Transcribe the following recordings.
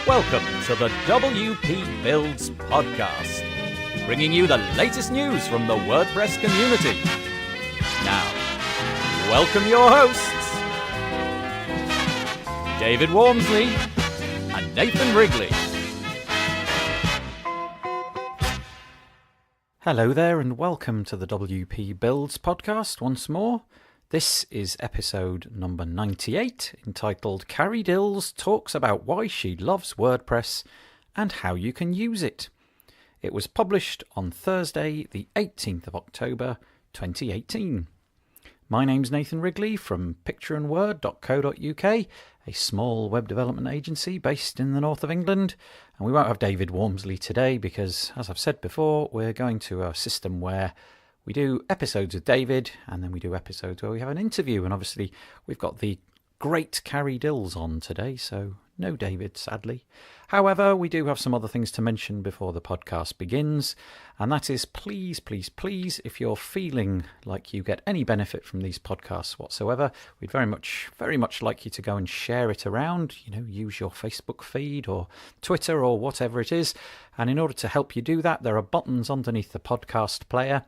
Welcome to the WP Builds podcast, bringing you the latest news from the WordPress community. Now, welcome your hosts, David Wormsley and Nathan Wrigley. Hello there and welcome to the WP Builds podcast once more. This is episode number 98, entitled Carrie Dils Talks About Why She Loves WordPress and How You Can Use It. It was published on Thursday, the 18th of October, 2018. My name's Nathan Wrigley from pictureandword.co.uk, a small web development agency based in the north of England. And we won't have David Wormsley today because, as I've said before, we're going to a system where we do episodes with David, and then we do episodes where we have an interview. And obviously, we've got the great Carrie Dils on today, so no David, sadly. However, we do have some other things to mention before the podcast begins, and that is please, if you're feeling like you get any benefit from these podcasts whatsoever, we'd very much like you to go and share it around. Use your Facebook feed or Twitter or whatever it is. And in order to help you do that, there are buttons underneath the podcast player.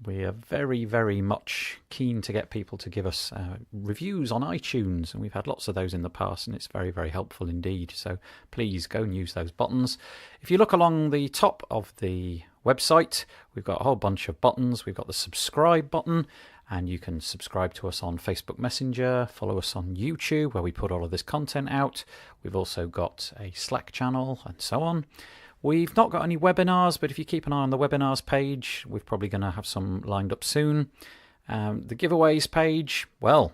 We are very, very much keen to get people to give us reviews on iTunes, and we've had lots of those in the past, and it's very, very helpful indeed. So please go and use those buttons. If you look along the top of the website, we've got a whole bunch of buttons. We've got the subscribe button, and you can subscribe to us on Facebook Messenger, follow us on YouTube, where we put all of this content out. We've also got a Slack channel, and so on. We've not got any webinars, but if you keep an eye on the webinars page, we're probably going to have some lined up soon. The giveaways page, well,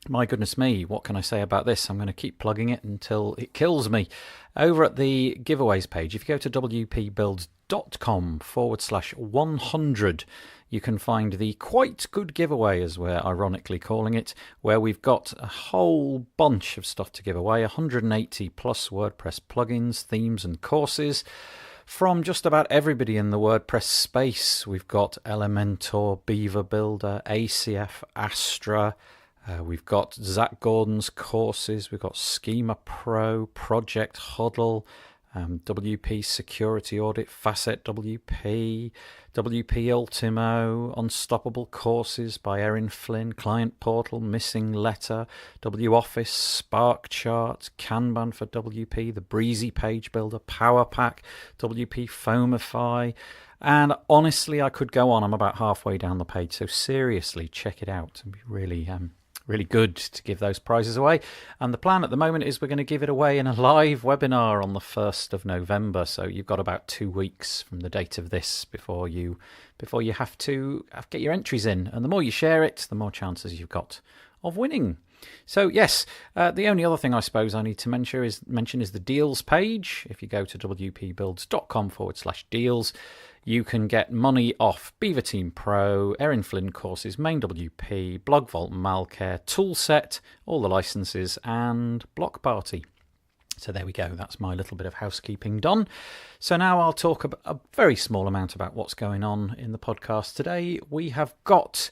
my goodness me, what can I say about this? I'm going to keep plugging it until it kills me. Over at the giveaways page, if you go to wpbuilds.com/100, you can find the quite good giveaway, as we're ironically calling it, where we've got a whole bunch of stuff to give away, 180 plus WordPress plugins, themes and courses from just about everybody in the WordPress space. We've got Elementor, Beaver Builder, ACF, Astra. We've got Zach Gordon's courses. We've got Schema Pro, Project Huddle, WP Security Audit, Facet WP, WP Ultimo, Unstoppable Courses by Erin Flynn, Client Portal, Missing Letter, WOffice, Spark Chart, Kanban for WP, the Breezy Page Builder, Power Pack, WP Foamify. And honestly, I could go on. I'm about halfway down the page, so seriously, check it out. It'd be really good to give those prizes away. And the plan at the moment is we're going to give it away in a live webinar on the 1st of November. So you've got about 2 weeks from the date of this before you have to get your entries in. And the more you share it, the more chances you've got of winning. So yes, the only other thing I suppose I need to mention is the deals page. If you go to wpbuilds.com/deals, you can get money off Beaver Team Pro, Erin Flynn courses, Main WP, Blog Vault Malcare, Toolset, all the licenses, and Block Party. So there we go. That's my little bit of housekeeping done. So now I'll talk a very small amount about what's going on in the podcast today. We have got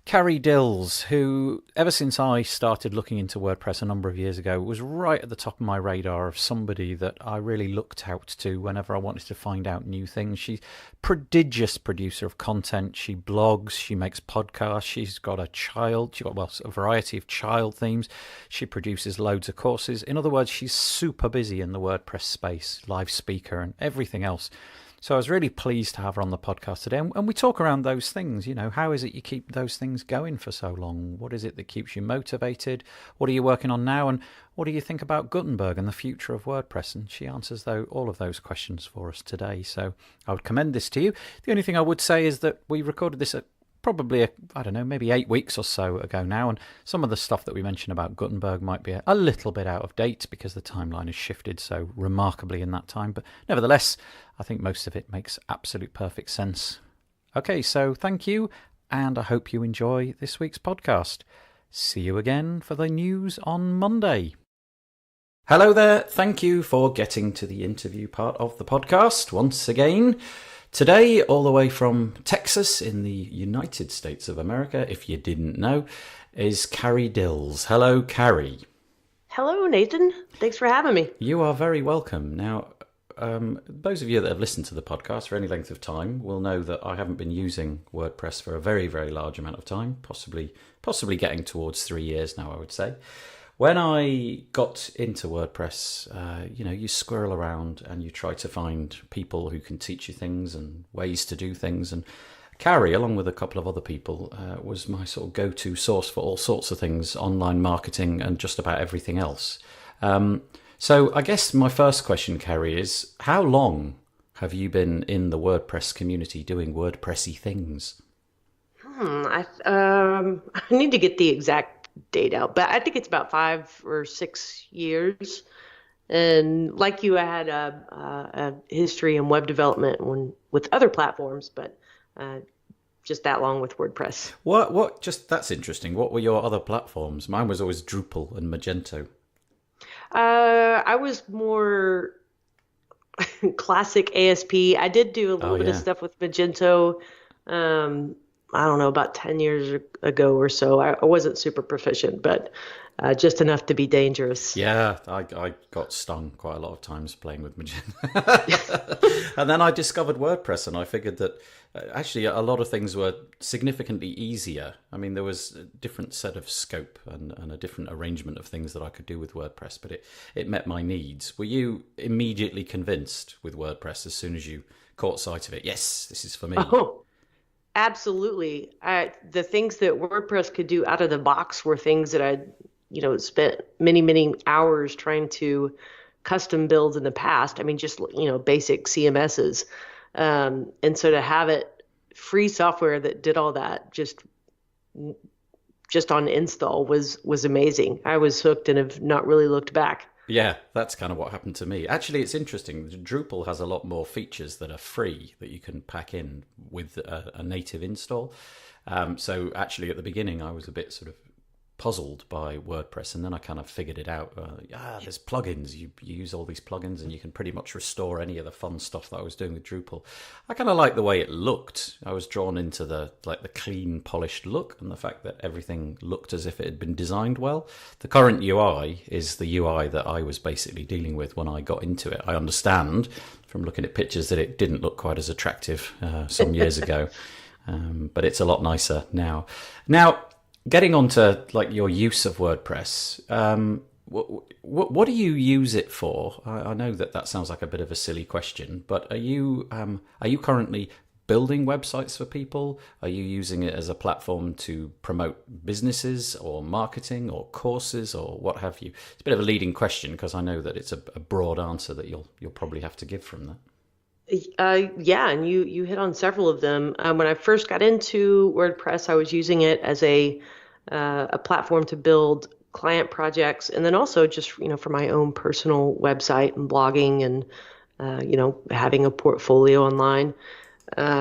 Carrie Dils, who, ever since I started looking into WordPress a number of years ago, was right at the top of my radar of somebody that I really looked out to whenever I wanted to find out new things. She's a prodigious producer of content. She blogs, she makes podcasts, she's got a variety of child themes. She produces loads of courses. In other words, she's super busy in the WordPress space, live speaker and everything else. So I was really pleased to have her on the podcast today. And we talk around those things. How is it you keep those things going for so long? What is it that keeps you motivated? What are you working on now? And what do you think about Gutenberg and the future of WordPress? And she answers all of those questions for us today. So I would commend this to you. The only thing I would say is that we recorded this at probably, maybe 8 weeks or so ago now, and some of the stuff that we mentioned about Gutenberg might be a little bit out of date because the timeline has shifted so remarkably in that time, but nevertheless, I think most of it makes absolute perfect sense. Okay, so thank you, and I hope you enjoy this week's podcast. See you again for the news on Monday. Hello there, thank you for getting to the interview part of the podcast once again. Today, all the way from Texas in the United States of America, if you didn't know, is Carrie Dils. Hello, Carrie. Hello, Nathan. Thanks for having me. You are very welcome. Now, those of you that have listened to the podcast for any length of time will know that I haven't been using WordPress for a very, very large amount of time, possibly getting towards 3 years now, I would say. When I got into WordPress, you squirrel around and you try to find people who can teach you things and ways to do things. And Carrie, along with a couple of other people, was my sort of go-to source for all sorts of things, online marketing and just about everything else. So I guess my first question, Carrie, is how long have you been in the WordPress community doing WordPressy things? I need to get the exact date out, but I think it's about 5 or 6 years. And like you, I had a history in web development with other platforms, but just that long with WordPress. What? Just that's interesting. What were your other platforms? Mine was always Drupal and Magento. I was more classic ASP. I did do a Oh little bit of yeah. stuff with Magento. I don't know, about 10 years ago or so. I wasn't super proficient, but just enough to be dangerous. Yeah, I got stung quite a lot of times playing with Magento. And then I discovered WordPress and I figured that actually a lot of things were significantly easier. I mean, there was a different set of scope and a different arrangement of things that I could do with WordPress, but it met my needs. Were you immediately convinced with WordPress as soon as you caught sight of it? Yes, this is for me. Oh, absolutely. The things that WordPress could do out of the box were things that spent many, many hours trying to custom build in the past. I mean, just, basic CMSs. And so to have it free software that did all that just on install was amazing. I was hooked and have not really looked back. Yeah, that's kind of what happened to me. Actually, it's interesting. Drupal has a lot more features that are free that you can pack in with a native install. So actually, at the beginning, I was a bit sort of puzzled by WordPress, and then I kind of figured it out. There's plugins. You use all these plugins, and you can pretty much restore any of the fun stuff that I was doing with Drupal. I kind of like the way it looked. I was drawn into the clean, polished look, and the fact that everything looked as if it had been designed well. The current UI is the UI that I was basically dealing with when I got into it. I understand from looking at pictures that it didn't look quite as attractive some years ago, but it's a lot nicer now. Now, getting on to your use of WordPress, what do you use it for? I know that sounds like a bit of a silly question, but are you currently building websites for people? Are you using it as a platform to promote businesses or marketing or courses or what have you? It's a bit of a leading question because I know that it's a broad answer that you'll probably have to give from that. Yeah, and you hit on several of them. When I first got into WordPress, I was using it as a platform to build client projects, and then also just for my own personal website and blogging and having a portfolio online.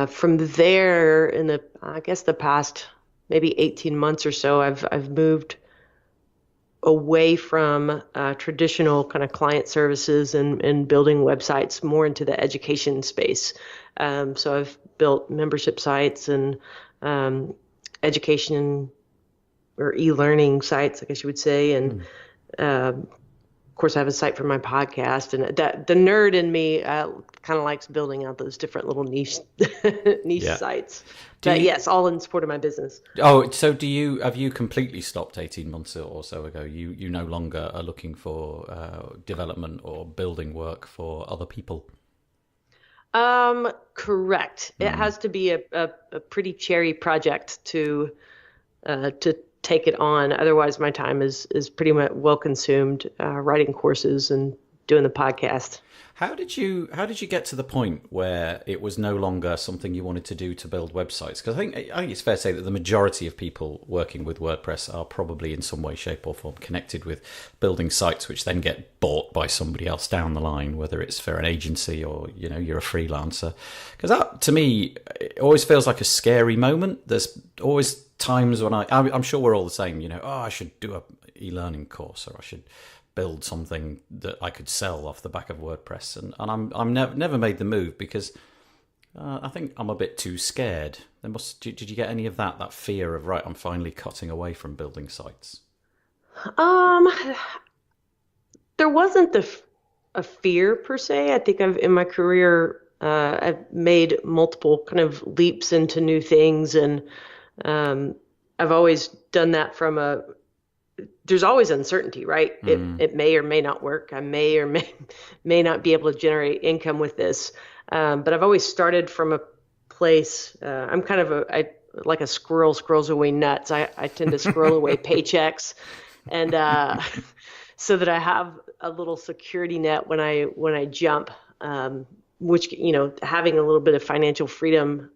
From there, in the past maybe 18 months or so, I've moved away from traditional kind of client services and building websites more into the education space. So I've built membership sites and education or e-learning sites, I guess you would say. And of course, I have a site for my podcast. And the nerd in me kind of likes building out those different little niche Yeah. sites. Do But you- yes, all in support of my business. Oh, so have you completely stopped 18 months or so ago? You no longer are looking for development or building work for other people? Correct. It has to be a pretty cherry project to take it on. Otherwise, my time is pretty much well consumed writing courses and doing the podcast. How did you get to the point where it was no longer something you wanted to do to build websites? Because I think it's fair to say that the majority of people working with WordPress are probably in some way, shape, or form connected with building sites, which then get bought by somebody else down the line, whether it's for an agency or you're a freelancer. Because that, to me, it always feels like a scary moment. There's always times when I'm sure we're all the same. I should do a e-learning course, or I should build something that I could sell off the back of WordPress, and I'm never made the move because I think I'm a bit too scared. Did you get any of that fear of, right, I'm finally cutting away from building sites? Um, there wasn't a fear per se. I think in my career, I've made multiple kind of leaps into new things, and I've always done that there's always uncertainty, right? It may or may not work. I may or may not be able to generate income with this. But I've always started from a place. I'm kind of like a squirrel squirrels away nuts. I tend to squirrel away paychecks, and so that I have a little security net when I jump, which, having a little bit of financial freedom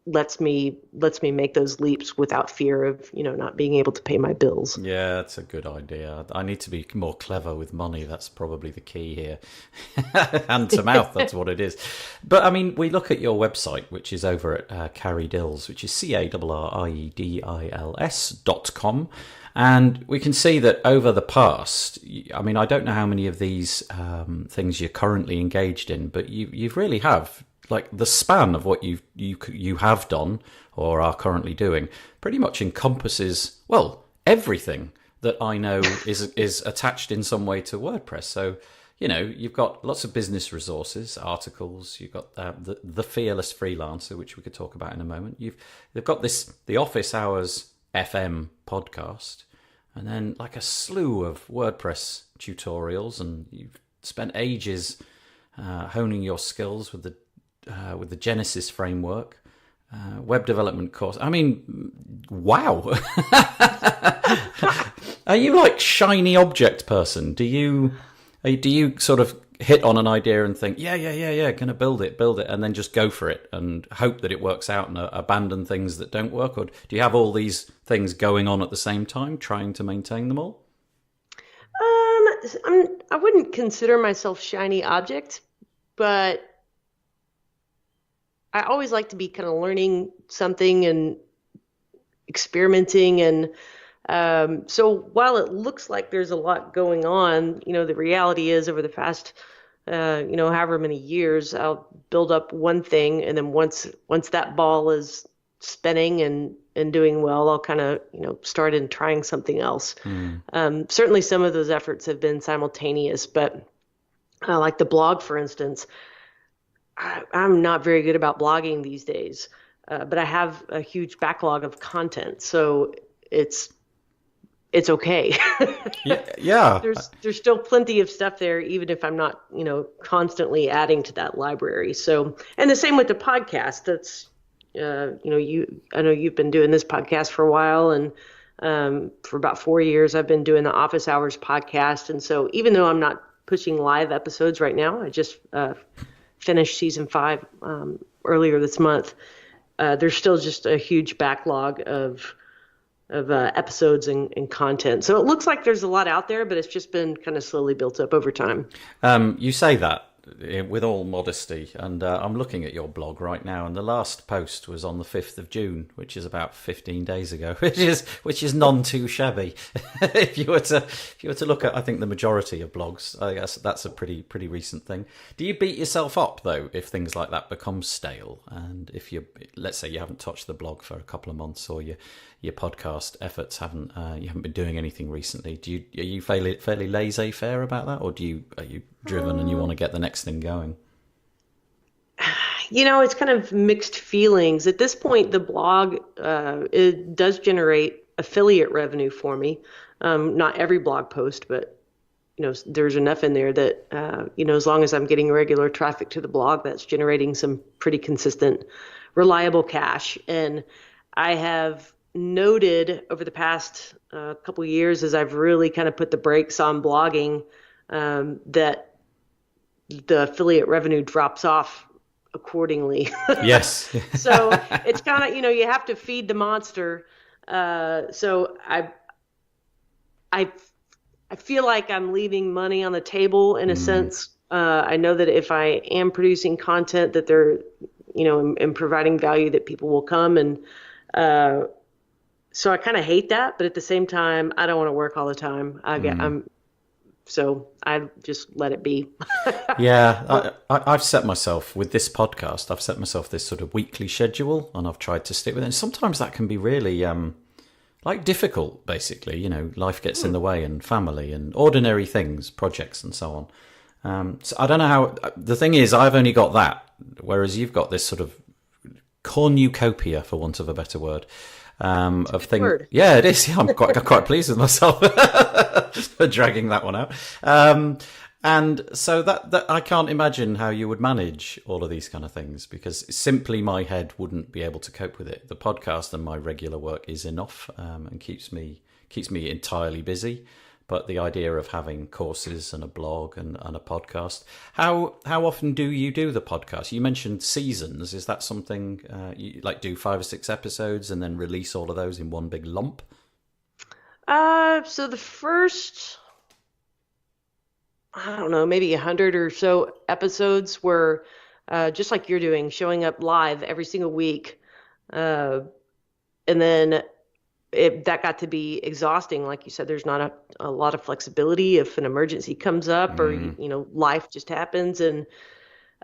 lets me make those leaps without fear of, not being able to pay my bills. Yeah, that's a good idea. I need to be more clever with money. That's probably the key here. Hand to mouth, that's what it is. But I mean, we look at your website, which is over at Carrie Dils, which is CarrieDils.com. And we can see that over the past, I mean, I don't know how many of these things you're currently engaged in, but you've really have, like, the span of what you have done or are currently doing pretty much encompasses, well, everything that I know is attached in some way to WordPress. So, you've got lots of business resources, articles. You've got the Fearless Freelancer, which we could talk about in a moment. They've got the Office Hours FM podcast, and then like a slew of WordPress tutorials, and you've spent ages honing your skills with the Genesis framework, web development course. I mean, wow. Are you like shiny object person? Do you sort of hit on an idea and think, yeah, gonna build it, and then just go for it and hope that it works out and abandon things that don't work? Or do you have all these things going on at the same time, trying to maintain them all? I wouldn't consider myself shiny object, but I always like to be kind of learning something and experimenting. And so while it looks like there's a lot going on, the reality is over the past, however many years, I'll build up one thing. And then once that ball is spinning and doing well, I'll kind of, start in trying something else. Certainly some of those efforts have been simultaneous, but like the blog, for instance, I'm not very good about blogging these days, but I have a huge backlog of content, so it's okay. Yeah. There's still plenty of stuff there, even if I'm not, constantly adding to that library. So, and the same with the podcast. That's, I know you've been doing this podcast for a while, and for about 4 years, I've been doing the Office Hours podcast. And so even though I'm not pushing live episodes right now, I just finished season 5 earlier this month. There's still just a huge backlog of episodes and content. So it looks like there's a lot out there, but it's just been kind of slowly built up over time. You say that with all modesty, and I'm looking at your blog right now, and the last post was on the 5th of June, which is about 15 days ago, which is none too shabby. if you were to look at, I think, the majority of blogs, I guess that's a pretty recent thing. Do you beat yourself up though if things like that become stale, and if let's say you haven't touched the blog for a couple of months, or your podcast efforts you haven't been doing anything recently? Are you fairly laissez-faire about that, or are you driven and you want to get the next thing going? It's kind of mixed feelings. At this point, the blog, it does generate affiliate revenue for me. Not every blog post, but, there's enough in there that, as long as I'm getting regular traffic to the blog, that's generating some pretty consistent, reliable cash. And I have noted over the past couple of years, as I've really kind of put the brakes on blogging, that the affiliate revenue drops off accordingly. Yes. So it's kind of, you have to feed the monster. So I feel like I'm leaving money on the table in a sense. I know that if I am producing content that they're, and providing value, that people will come. And so I kind of hate that, but at the same time, I don't want to work all the time. So I just let it be. Yeah, I've set myself, with this podcast, this sort of weekly schedule, and I've tried to stick with it. And sometimes that can be really, like difficult, basically. Life gets in the way, and family and ordinary things, projects and so on. So I don't know how. The thing is, I've only got that, whereas you've got this sort of cornucopia, for want of a better word, of things. Word. Yeah, it is. Yeah, I'm quite pleased with myself for dragging that one out. And so that I can't imagine how you would manage all of these kind of things, because simply my head wouldn't be able to cope with it. The podcast and my regular work is enough, and keeps me entirely busy. But the idea of having courses and a blog and a podcast, how often do you do the podcast? You mentioned seasons. Is that something you like, do 5 or 6 episodes and then release all of those in one big lump? So the first, I don't know, maybe 100 or so episodes were just like you're doing, showing up live every single week. And then that got to be exhausting. Like you said, there's not a lot of flexibility if an emergency comes up or, life just happens. And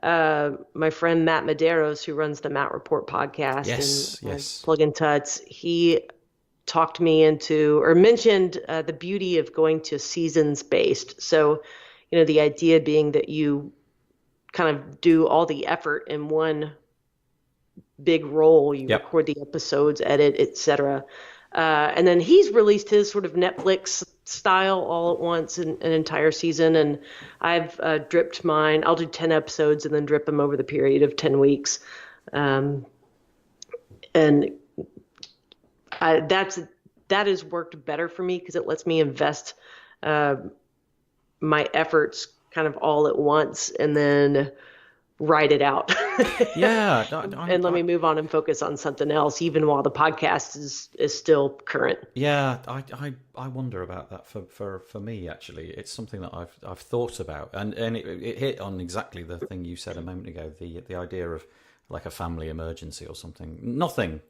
my friend Matt Medeiros, who runs the Matt Report podcast, yes. Plug and Tuts, he talked me into, or mentioned the beauty of going to seasons based. So, the idea being that you kind of do all the effort in one big role. You record the episodes, edit, etc. And then he's released his sort of Netflix style all at once, an entire season. And I've dripped mine. I'll do 10 episodes and then drip them over the period of 10 weeks. And that has worked better for me because it lets me invest my efforts kind of all at once and then write it out. Yeah. And let me move on and focus on something else, even while the podcast is still current. Yeah, I wonder about that for me, actually. It's something that I've thought about, and it hit on exactly the thing you said a moment ago, the idea of like a family emergency or something. Nothing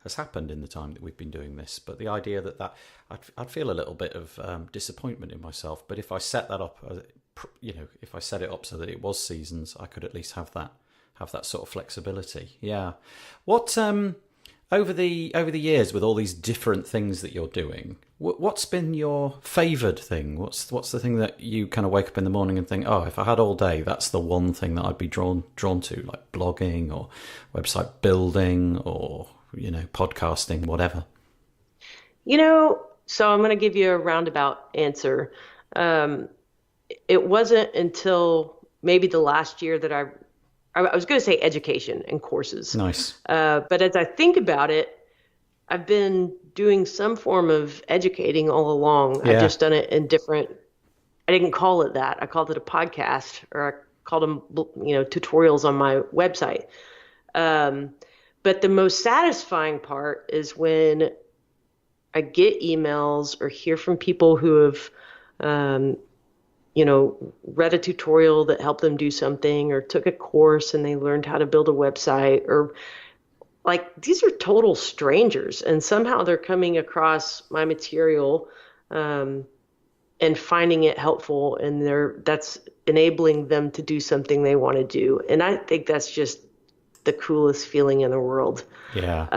has happened in the time that we've been doing this, but the idea that I'd feel a little bit of disappointment in myself. But if I set that up, if I set it up so that it was seasons, I could at least have that sort of flexibility. Yeah. What over the years, with all these different things that you're doing, what's been your favoured thing? What's the thing that you kind of wake up in the morning and think, oh, if I had all day, that's the one thing that I'd be drawn to, like blogging or website building or podcasting, whatever. So I'm going to give you a roundabout answer. It wasn't until maybe the last year that I was going to say education and courses. Nice. But as I think about it, I've been doing some form of educating all along. Yeah. I've just done it in different, I didn't call it that. I called it a podcast, or I called them, tutorials on my website. But the most satisfying part is when I get emails or hear from people who have, read a tutorial that helped them do something, or took a course and they learned how to build a website, or like, these are total strangers and somehow they're coming across my material, and finding it helpful, and that's enabling them to do something they want to do. And I think that's just the coolest feeling in the world. Yeah.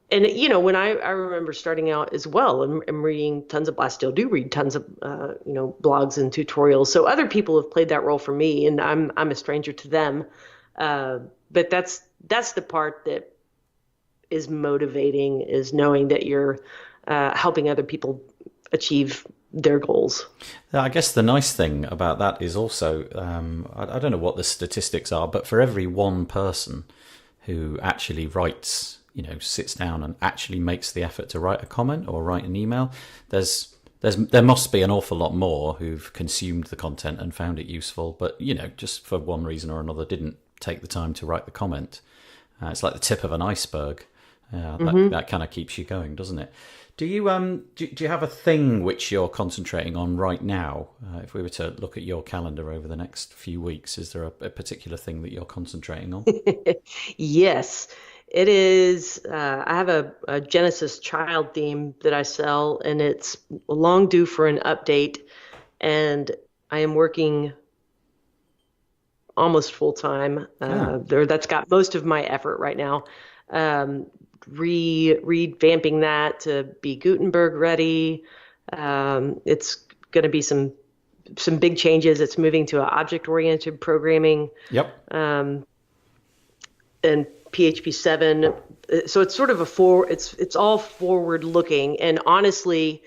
And, when I remember starting out as well, I'm reading tons of, I still do read tons of, blogs and tutorials. So other people have played that role for me, and I'm a stranger to them. But that's the part that is motivating, is knowing that you're helping other people achieve their goals. I guess the nice thing about that is also, I don't know what the statistics are, but for every one person who actually writes, sits down and actually makes the effort to write a comment or write an email, there must be an awful lot more who've consumed the content and found it useful, but just for one reason or another didn't take the time to write the comment. It's like the tip of an iceberg. That kind of keeps you going, doesn't it? Do you have a thing which you're concentrating on right now? If we were to look at your calendar over the next few weeks, is there a particular thing that you're concentrating on? Yes, it is. I have a Genesis child theme that I sell, and it's long due for an update. And I am working almost full time. That's got most of my effort right now. revamping that to be Gutenberg ready. It's going to be some big changes. It's moving to an object-oriented programming. Yep. And PHP 7. So it's sort of it's all forward looking. And honestly,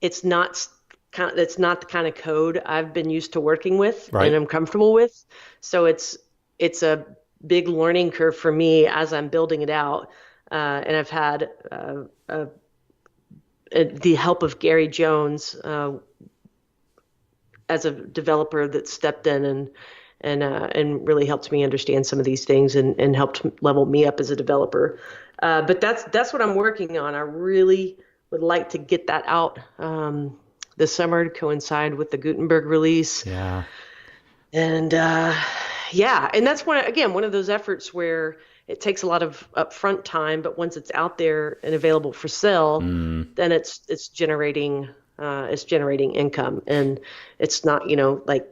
it's not the kind of code I've been used to working with and I'm comfortable with. So it's a big learning curve for me as I'm building it out. And I've had the help of Gary Jones as a developer that stepped in and really helped me understand some of these things and helped level me up as a developer. But that's what I'm working on. I really would like to get that out this summer to coincide with the Gutenberg release. Yeah. And and that's one of those efforts where it takes a lot of upfront time, but once it's out there and available for sale, then it's generating income, and it's not like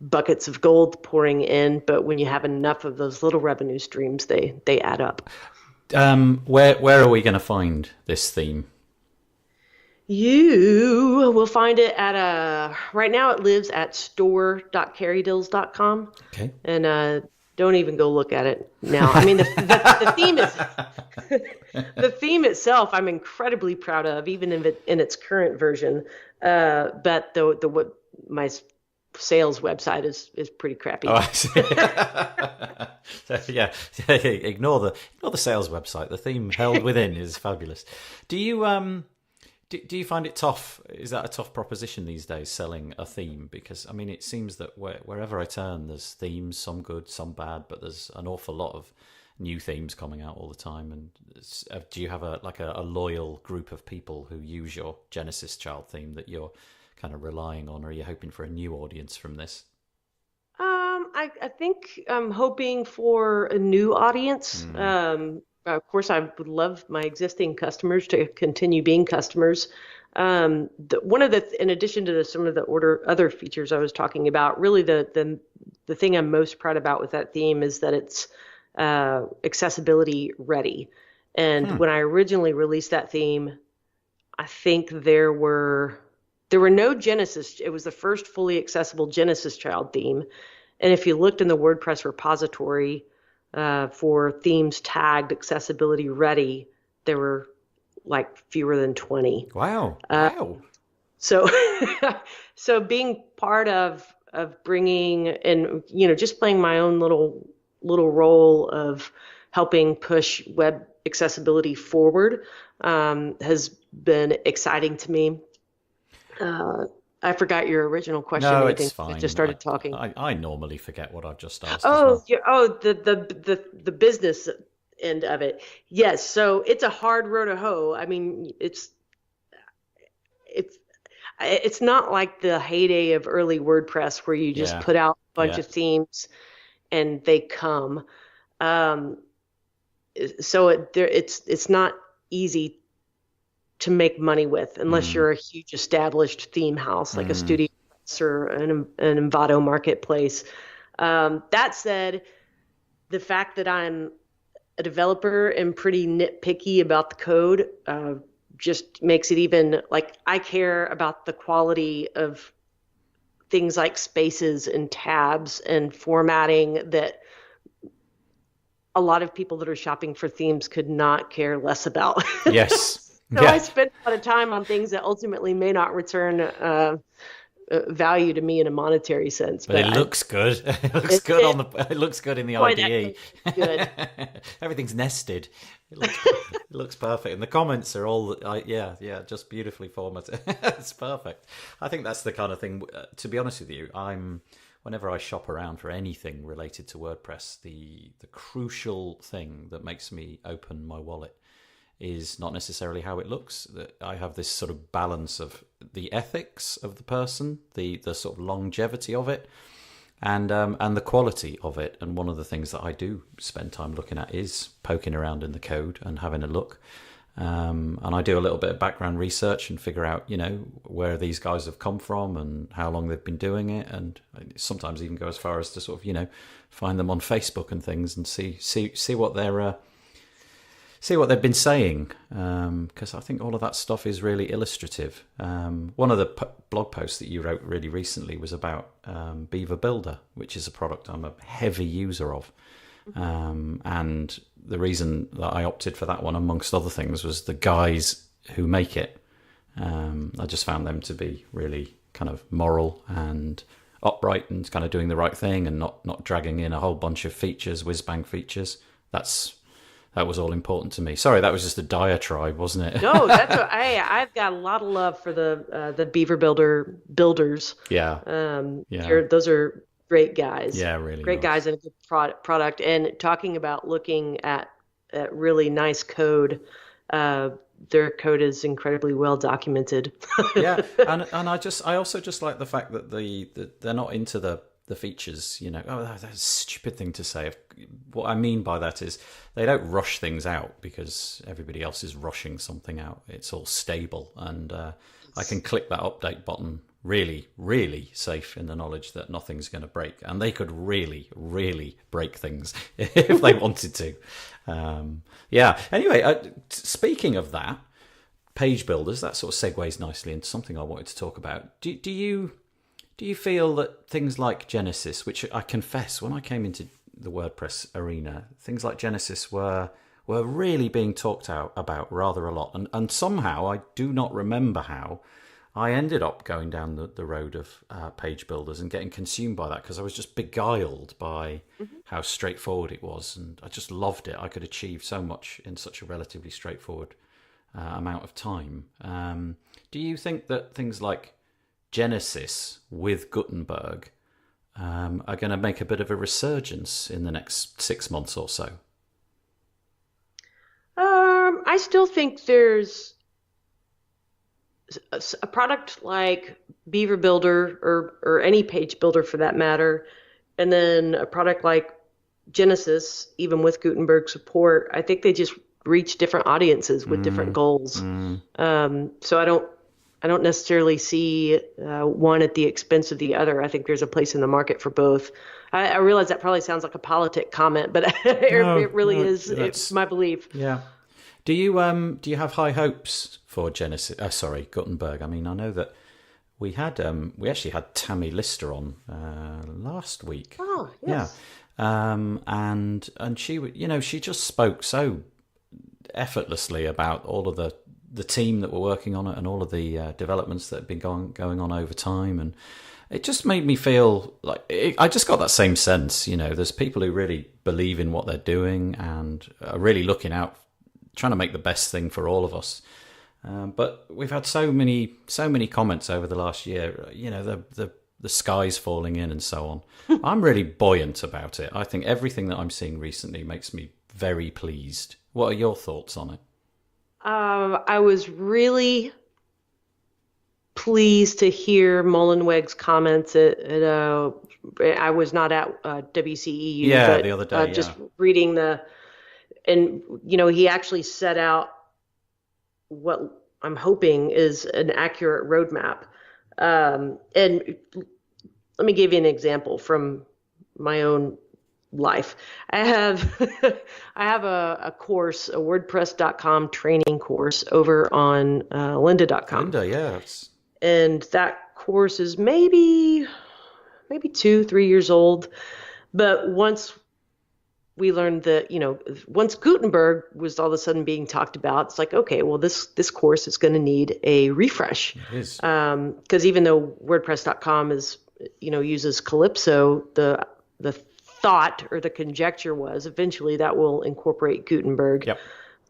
buckets of gold pouring in, but when you have enough of those little revenue streams, they add up. Where are we going to find this theme? You will find it at right now it lives at store.carriedils.com. Okay. And don't even go look at it now. I mean, the theme is the theme itself I'm incredibly proud of, even in its current version. But what my sales website is pretty crappy. Oh, I see. So, yeah, ignore the sales website. The theme held within is fabulous. Do you do you find it tough? Is that a tough proposition these days, selling a theme? Because I mean, it seems that wherever I turn, there's themes, some good, some bad, but there's an awful lot of new themes coming out all the time. And do you have a loyal group of people who use your Genesis child theme that you're kind of relying on, or are you hoping for a new audience from this? I think I'm hoping for a new audience. Of course, I would love my existing customers to continue being customers. In addition to some of the other features I was talking about, really the thing I'm most proud about with that theme is that it's accessibility ready. And when I originally released that theme, I think there were no Genesis. It was the first fully accessible Genesis child theme. And if you looked in the WordPress repository for themes tagged accessibility ready, there were like fewer than 20. Wow. So being part of bringing and just playing my own little role of helping push web accessibility forward has been exciting to me. I forgot your original question. No, it's fine. I just started talking. I normally forget what I've just asked. The business end of it. Yes. So it's a hard row to hoe. I mean, it's not like the heyday of early WordPress where you just put out a bunch of themes and they come. So it's not easy to make money with unless you're a huge established theme house like a Studio or an Envato marketplace. That said, the fact that I'm a developer and pretty nitpicky about the code just makes it even like I care about the quality of things like spaces and tabs and formatting that a lot of people that are shopping for themes could not care less about. Yes. So I spend a lot of time on things that ultimately may not return value to me in a monetary sense. But it looks good. It looks good it looks good in the IDE. Good. Everything's nested. It looks perfect. And the comments are all just beautifully formatted. It's perfect. I think that's the kind of thing. To be honest with you, whenever I shop around for anything related to WordPress, the crucial thing that makes me open my wallet is not necessarily how it looks. That I have this sort of balance of the ethics of the person, the sort of longevity of it, and the quality of it. And one of the things that I do spend time looking at is poking around in the code and having a look. And I do a little bit of background research and figure out, where these guys have come from and how long they've been doing it. And I sometimes even go as far as to sort of, find them on Facebook and things and see what their see what they've been saying, because I think all of that stuff is really illustrative. One of the blog posts that you wrote really recently was about Beaver Builder, which is a product I'm a heavy user of. And the reason that I opted for that one, amongst other things, was the guys who make it. I just found them to be really kind of moral and upright and kind of doing the right thing and not dragging in a whole bunch of features, whiz-bang features. That was all important to me. Sorry, that was just a diatribe, wasn't it? No, that's what I've got a lot of love for the Beaver builders. Yeah. Those are great guys. Yeah, really great guys and a good product. And talking about looking at really nice code, their code is incredibly well documented. Yeah, and I also just like the fact that they're not into the features, that's a stupid thing to say. What I mean by that is they don't rush things out because everybody else is rushing something out. It's all stable, and I can click that update button really, really safe in the knowledge that nothing's going to break. And they could really, really break things if they wanted to. Anyway, speaking of that, page builders, that sort of segues nicely into something I wanted to talk about. Do you feel that things like Genesis, which I confess, when I came into the WordPress arena, things like Genesis were really being talked about rather a lot. And somehow, I do not remember how, I ended up going down the road of page builders and getting consumed by that because I was just beguiled by how straightforward it was. And I just loved it. I could achieve so much in such a relatively straightforward amount of time. Do you think that things like Genesis with Gutenberg are going to make a bit of a resurgence in the next 6 months or so? I still think there's a product like Beaver Builder or any page builder for that matter, and then a product like Genesis, even with Gutenberg support, I think they just reach different audiences with different goals. So I don't necessarily see one at the expense of the other. I think there's a place in the market for both. I realize that probably sounds like a politic comment, but it really is. It's my belief. Yeah. Do you have high hopes for Gutenberg? I mean, I know that we actually had Tammy Lister on last week. Oh, yes. Yeah. And she just spoke so effortlessly about all of the team that were working on it and all of the developments that have been going on over time, and it just made me feel like I just got that same sense. There's people who really believe in what they're doing and are really looking out, trying to make the best thing for all of us. But we've had so many comments over the last year. The sky's falling in and so on. I'm really buoyant about it. I think everything that I'm seeing recently makes me very pleased. What are your thoughts on it? I was really pleased to hear Mullenweg's comments I was not at WCEU, but the other day, just reading and he actually set out what I'm hoping is an accurate roadmap. And let me give you an example from my own life. I have a course, a WordPress.com training course over on lynda.com. Lynda, yes. And that course is maybe 2-3 years old. But once we learned that, once Gutenberg was all of a sudden being talked about, it's like, okay, well, this course is going to need a refresh. It is. Because even though WordPress.com uses Calypso, the thought or the conjecture was eventually that will incorporate Gutenberg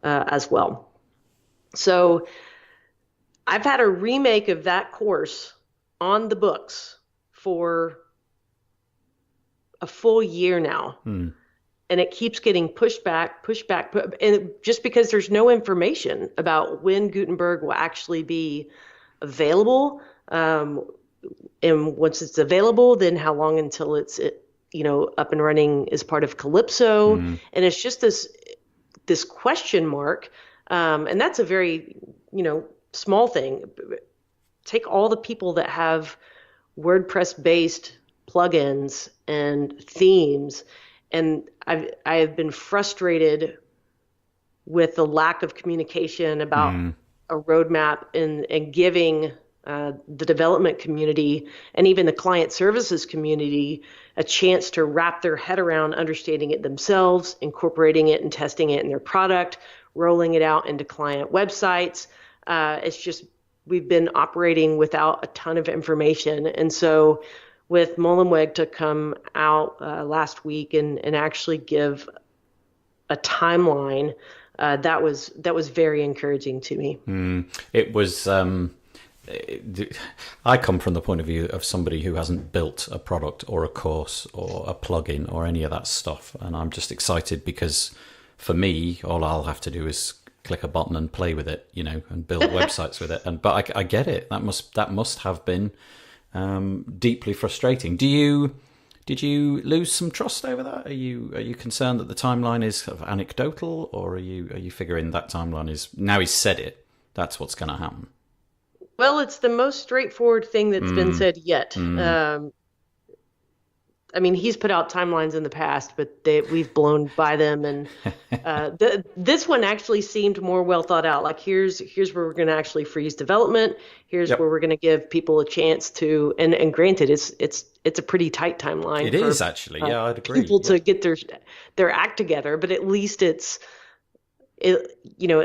as well. So I've had a remake of that course on the books for a full year now. And it keeps getting pushed back. And just because there's no information about when Gutenberg will actually be available. And once it's available, then how long until it's up and running as part of Calypso. And it's just this question mark. And that's a very, small thing. Take all the people that have WordPress-based plugins and themes, and I have been frustrated with the lack of communication about a roadmap and giving the development community and even the client services community a chance to wrap their head around understanding it themselves, incorporating it and testing it in their product, rolling it out into client websites. It's just, we've been operating without a ton of information. And so with Mullenweg to come out last week and actually give a timeline, that was very encouraging to me. It was. I come from the point of view of somebody who hasn't built a product or a course or a plugin or any of that stuff, and I'm just excited because for me, all I'll have to do is click a button and play with it, and build websites with it. But I get it. That must have been deeply frustrating. Did you lose some trust over that? Are you concerned that the timeline is sort of anecdotal, or are you figuring that timeline is, now he's said it, that's what's going to happen? Well, it's the most straightforward thing that's been said yet. I mean, he's put out timelines in the past, but we've blown by them. And this one actually seemed more well thought out. Like, here's where we're going to actually freeze development. Here's where we're going to give people a chance to. And granted, it's a pretty tight timeline. It is actually, yeah, I'd agree. People to get their act together, but at least at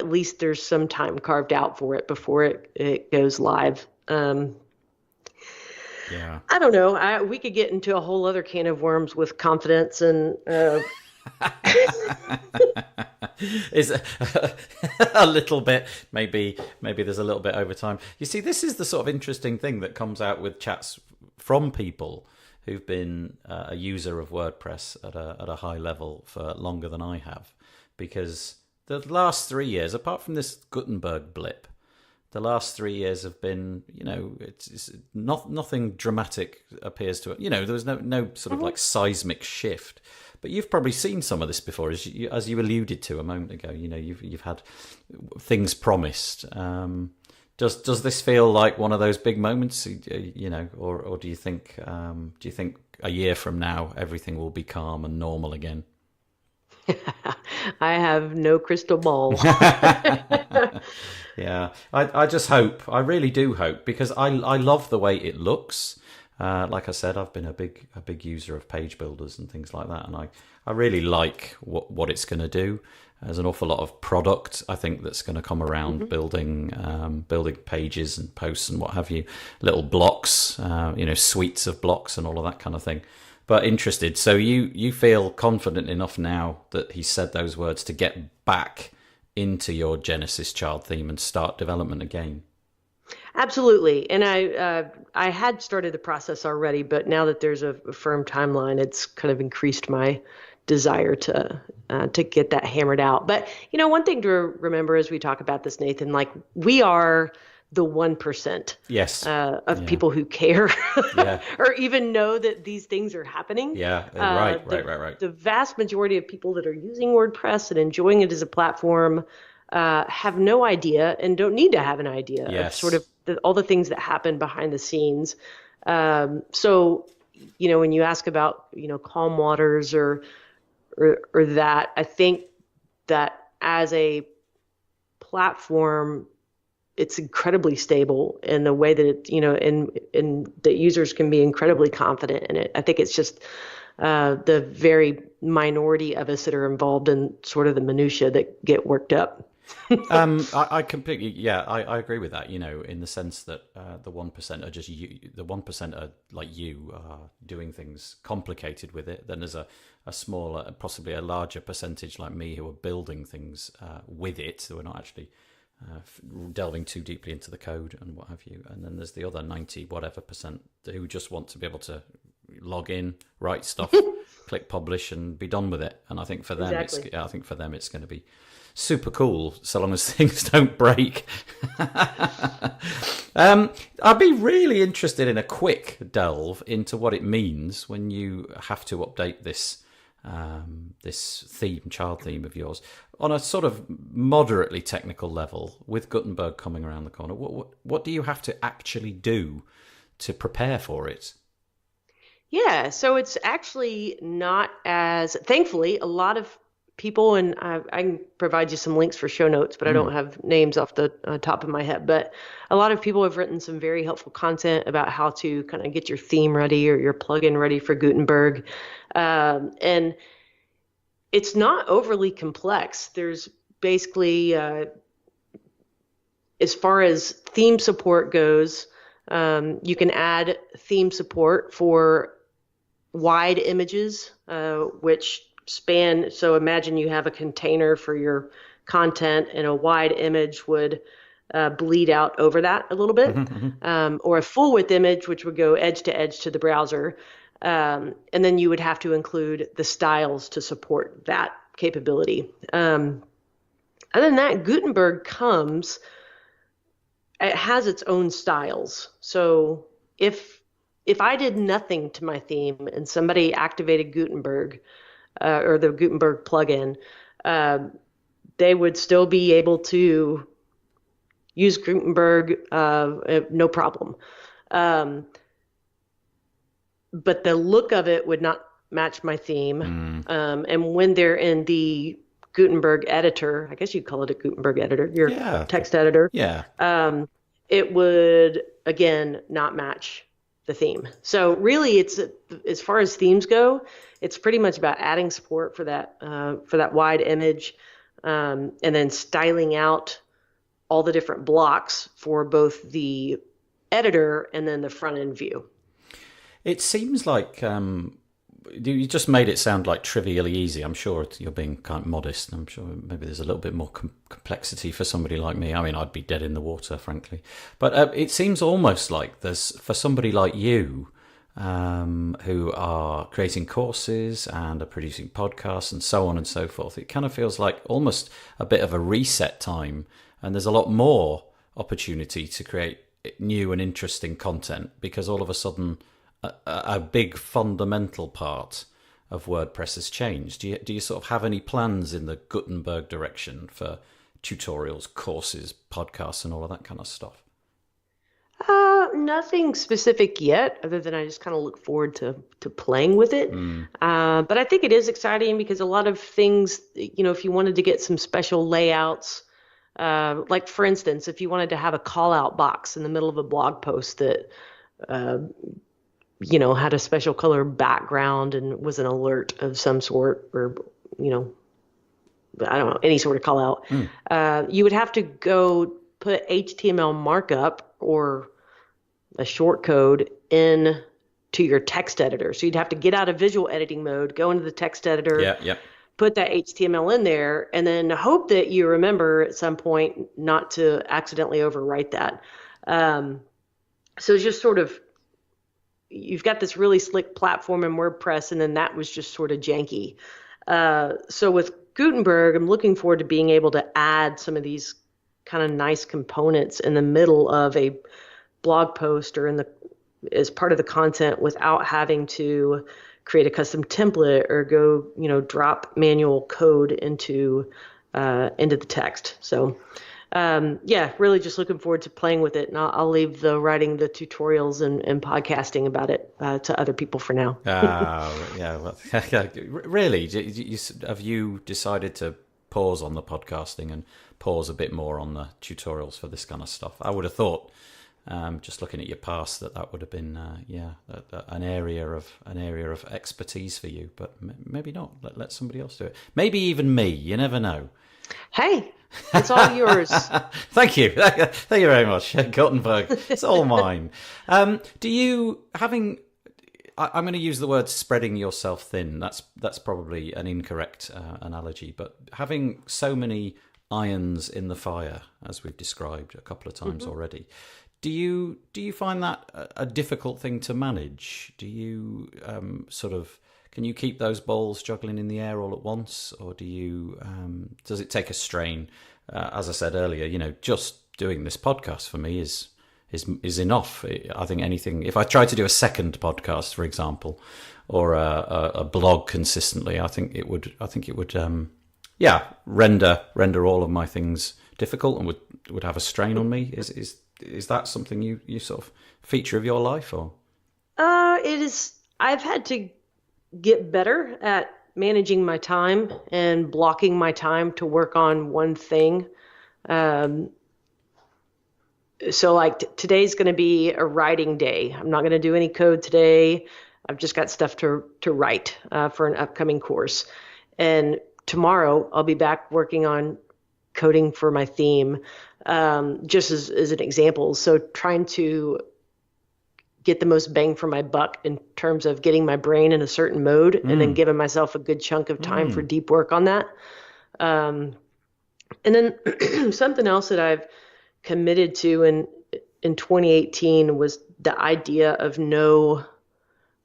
least there's some time carved out for it before it goes live. Yeah. I don't know. We could get into a whole other can of worms with confidence and. Is a little bit, maybe there's a little bit over time. You see, this is the sort of interesting thing that comes out with chats from people who've been a user of WordPress at a high level for longer than I have, because the last 3 years, apart from this Gutenberg blip, the last 3 years have been, it's nothing dramatic appears to it. There was no sort of like seismic shift. But you've probably seen some of this before, as you alluded to a moment ago. You've had things promised. Does this feel like one of those big moments? Or do you think a year from now everything will be calm and normal again? I have no crystal ball. Yeah, I just hope. I really do hope, because I love the way it looks. Like I said, I've been a big user of page builders and things like that, and I really like what it's going to do. There's an awful lot of product, I think, that's going to come around building pages and posts and what have you, little blocks, suites of blocks and all of that kind of thing. But interested. So you feel confident enough now that he said those words to get back into your Genesis child theme and start development again? Absolutely. And I had started the process already, but now that there's a firm timeline, it's kind of increased my desire to get that hammered out. But, one thing to remember as we talk about this, Nathan, like, we are the 1% of people who care or even know that these things are happening. Yeah, right. The vast majority of people that are using WordPress and enjoying it as a platform have no idea and don't need to have an idea of sort of all the things that happen behind the scenes. So, when you ask about, calm waters or that, I think that as a platform, it's incredibly stable in the way that it, and that users can be incredibly confident in it. I think it's just the very minority of us that are involved in sort of the minutia that get worked up. I completely, I agree with that. In the sense that the 1% are just you. The 1% are like you, doing things complicated with it. Then there's a smaller, possibly a larger percentage like me who are building things with it. So we're not actually delving too deeply into the code and what have you. And then there's the other 90 whatever percent who just want to be able to log in, write stuff, click publish, and be done with it. And I think for them, it's going to be super cool, so long as things don't break. I'd be really interested in a quick delve into what it means when you have to update this child theme of yours on a sort of moderately technical level, with Gutenberg coming around the corner. What do you have to actually do to prepare for it? Yeah, so it's actually not as, thankfully, a lot of people, and I can provide you some links for show notes, but I don't have names off the top of my head. But a lot of people have written some very helpful content about how to kind of get your theme ready or your plugin ready for Gutenberg. And it's not overly complex. There's basically, as far as theme support goes, you can add theme support for wide images, which span. So imagine you have a container for your content, and a wide image would bleed out over that a little bit, or a full width image, which would go edge to edge to the browser. And then you would have to include the styles to support that capability. Other than that, Gutenberg it has its own styles. So if I did nothing to my theme and somebody activated Gutenberg, or the Gutenberg plugin, they would still be able to use Gutenberg, no problem. But the look of it would not match my theme. And when they're in the Gutenberg editor, I guess you'd call it a Gutenberg editor, your text editor. Yeah. It would, again, not match the theme. So really, it's, as far as themes go, it's pretty much about adding support for that wide image, and then styling out all the different blocks for both the editor and then the front end view. It seems like you just made it sound like trivially easy. I'm sure you're being kind of modest. I'm sure maybe there's a little bit more complexity for somebody like me. I mean, I'd be dead in the water, frankly. But it seems almost like there's, for somebody like you, who are creating courses and are producing podcasts and so on and so forth, it kind of feels like almost a bit of a reset time. And there's a lot more opportunity to create new and interesting content, because all of a sudden a big fundamental part of WordPress has changed. Do you sort of have any plans in the Gutenberg direction for tutorials, courses, podcasts, and all of that kind of stuff? Nothing specific yet, other than I just kind of look forward to playing with it. But I think it is exciting, because a lot of things, if you wanted to get some special layouts, like for instance, if you wanted to have a call out box in the middle of a blog post that had a special color background and was an alert of some sort, or, I don't know, any sort of call out, you would have to go put HTML markup or a short code in to your text editor. So you'd have to get out of visual editing mode, go into the text editor, put that HTML in there, and then hope that you remember at some point not to accidentally overwrite that. So it's just sort of, you've got this really slick platform in WordPress, and then that was just sort of janky. So with Gutenberg, I'm looking forward to being able to add some of these kind of nice components in the middle of a blog post or as part of the content, without having to create a custom template or go, drop manual code into the text. So really just looking forward to playing with it, and I'll leave writing the tutorials and podcasting about it to other people for now. Really, have you decided to pause on the podcasting and pause a bit more on the tutorials for this kind of stuff? I would have thought, just looking at your past, that would have been an area of expertise for you, but maybe not. Let somebody else do it. Maybe even me. You never know. Hey, it's all yours. Thank you. Thank you very much, Gutenberg. It's all mine. I'm going to use the word spreading yourself thin. That's probably an incorrect analogy, but having so many irons in the fire, as we've described a couple of times already, do you find that a difficult thing to manage? Do you can you keep those balls juggling in the air all at once, or does it take a strain? As I said earlier, just doing this podcast for me is enough. I think anything, if I tried to do a second podcast, for example, or a blog consistently, I think it would render all of my things difficult and would have a strain on me. Is that something you sort of feature of your life, or? It is. I've had to get better at managing my time and blocking my time to work on one thing. So like today's going to be a writing day. I'm not going to do any code today. I've just got stuff to write for an upcoming course. And tomorrow I'll be back working on coding for my theme, just as an example. So trying to get the most bang for my buck in terms of getting my brain in a certain mode and then giving myself a good chunk of time for deep work on that. And then something else that I've committed to in 2018 was the idea of no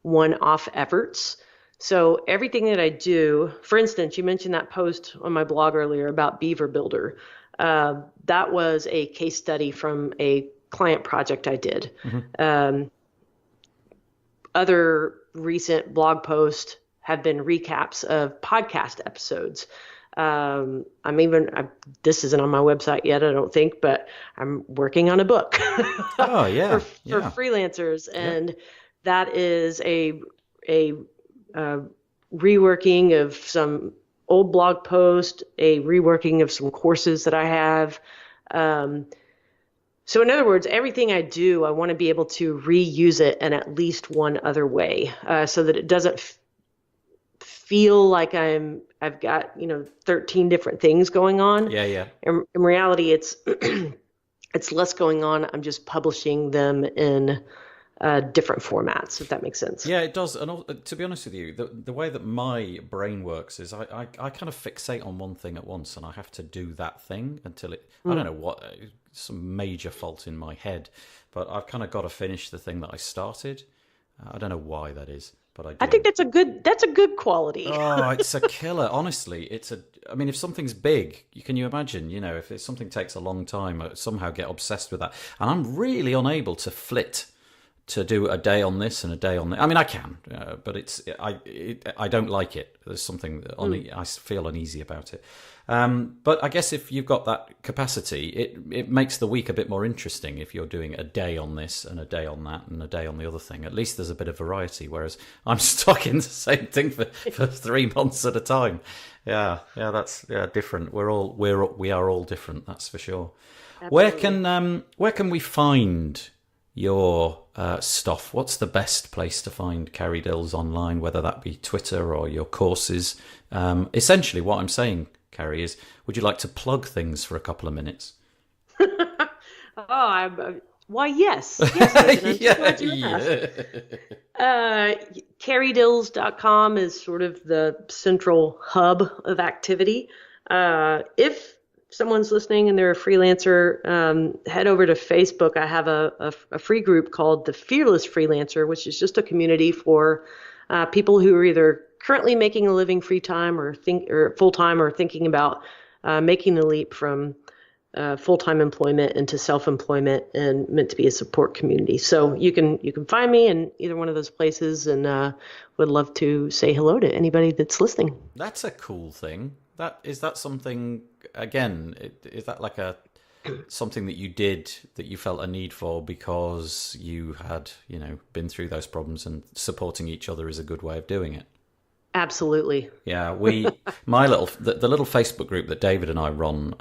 one-off efforts. So everything that I do, for instance, you mentioned that post on my blog earlier about Beaver Builder. That was a case study from a client project I did. Other recent blog posts have been recaps of podcast episodes. This isn't on my website yet, I don't think, but I'm working on a book Oh, yeah. for freelancers. And that is a reworking of some old blog post, a reworking of some courses that I have. So in other words, everything I do, I want to be able to reuse it in at least one other way, so that it doesn't feel like I've got 13 different things going on. Yeah. In reality, it's it's less going on. I'm just publishing them in different formats, if that makes sense. Yeah, it does. And to be honest with you, the way that my brain works is I kind of fixate on one thing at once, and I have to do that thing until I don't know what, some major fault in my head, but I've kind of got to finish the thing that I started. I don't know why that is, but I do. I think that's a good quality. Oh, it's a killer. Honestly, I mean, if something's big, can you imagine, if something takes a long time, I somehow get obsessed with that. And I'm really unable to flit to do a day on this and a day on that. I mean, I can, but I don't like it. There's something I feel uneasy about it. But I guess if you've got that capacity, it makes the week a bit more interesting if you're doing a day on this and a day on that and a day on the other thing. At least there's a bit of variety, whereas I'm stuck in the same thing for 3 months at a time. Yeah, that's different. We are all different, that's for sure. Absolutely. Where can we find your stuff? What's the best place to find Carrie Dils online, whether that be Twitter or your courses? Essentially what I'm saying, Carrie, is would you like to plug things for a couple of minutes? Why, yes. CarrieDils.com is sort of the central hub of activity. If someone's listening and they're a freelancer, head over to Facebook. I have a free group called the Fearless Freelancer, which is just a community for people who are either currently making a living free time or full time, or thinking about making the leap from full-time employment into self-employment, and meant to be a support community. So you can find me in either one of those places, and would love to say hello to anybody that's listening. That's a cool thing. Is that something, again, is that like something that you did that you felt a need for because you had, been through those problems, and supporting each other is a good way of doing it? Absolutely. Yeah, the little Facebook group that David and I run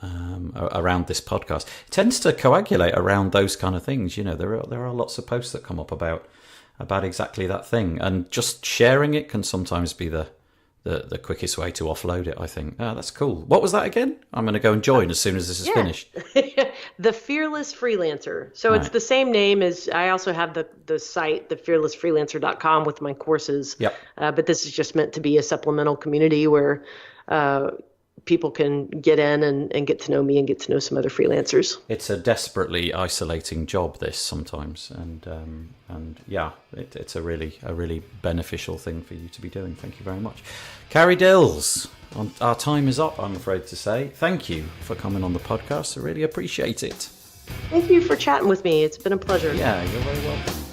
around this podcast tends to coagulate around those kind of things. There are lots of posts that come up about exactly that thing, and just sharing it can sometimes be the quickest way to offload it, I think. That's cool. What was that again? I'm going to go and join as soon as this is finished. The Fearless Freelancer. So It's the same name as, I also have the site, thefearlessfreelancer.com, with my courses. Yep. But this is just meant to be a supplemental community where people can get in and get to know me and get to know some other freelancers. It's a desperately isolating job, this, sometimes, and yeah, it's a really beneficial thing for you to be doing. Thank you very much, Carrie Dils. Our time is up, I'm afraid to say. Thank you for coming on the podcast. I really appreciate it. Thank you for chatting with me. It's been a pleasure. Yeah, you're very welcome.